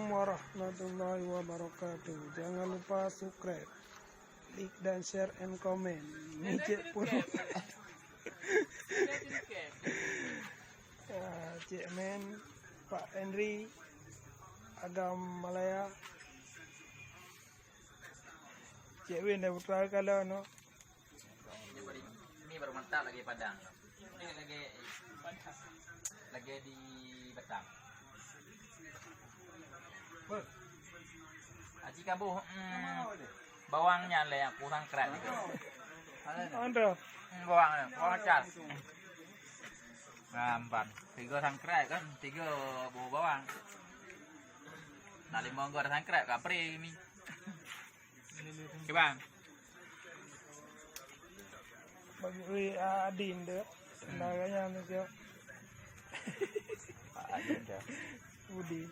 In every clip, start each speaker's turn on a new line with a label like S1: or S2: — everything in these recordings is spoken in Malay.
S1: warahmatullahi wabarakatuh. Jangan lupa subscribe, like dan share and comment. Ni Cik pun. Cik Men, Pak Henry, Agam Malaya. Cik Win dah putra kalau no.
S2: Ini baru mantap lagi Padang. Ini lagi di Batam. Aci kabu bawangnya le yang kurang kerat itu.
S1: Ada.
S2: Bawang cas. Nampan. 3 sangkrat kan, 3 buah bawang. Nah 5 gor sangkrat kapri ni. Okey bang.
S1: Bagi Adin dia. Tenaganya ni dia.
S2: Adin dah.
S1: Budi.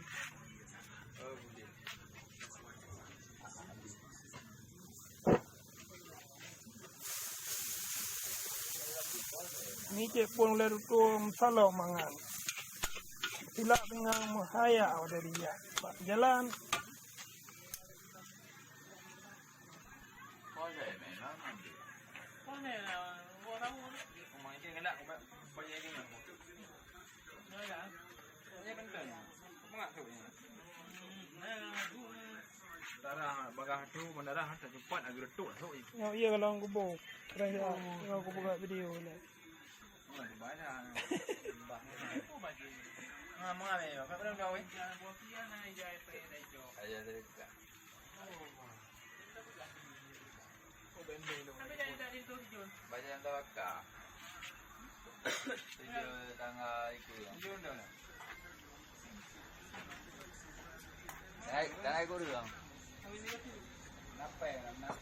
S1: Ni Cik pun lalu tu salah mangan. Tidak dengan mahaya dari dia. Pak jalan.
S2: Darah bagah tu mendarah tak cepat agak retuk so.
S1: Ya iya kalau aku bawa. Kerana aku buka video ni.
S2: Baca yang tawakal. Tujuh tanggal itu. Tanggal aku dulu. Kenapa? Kenapa?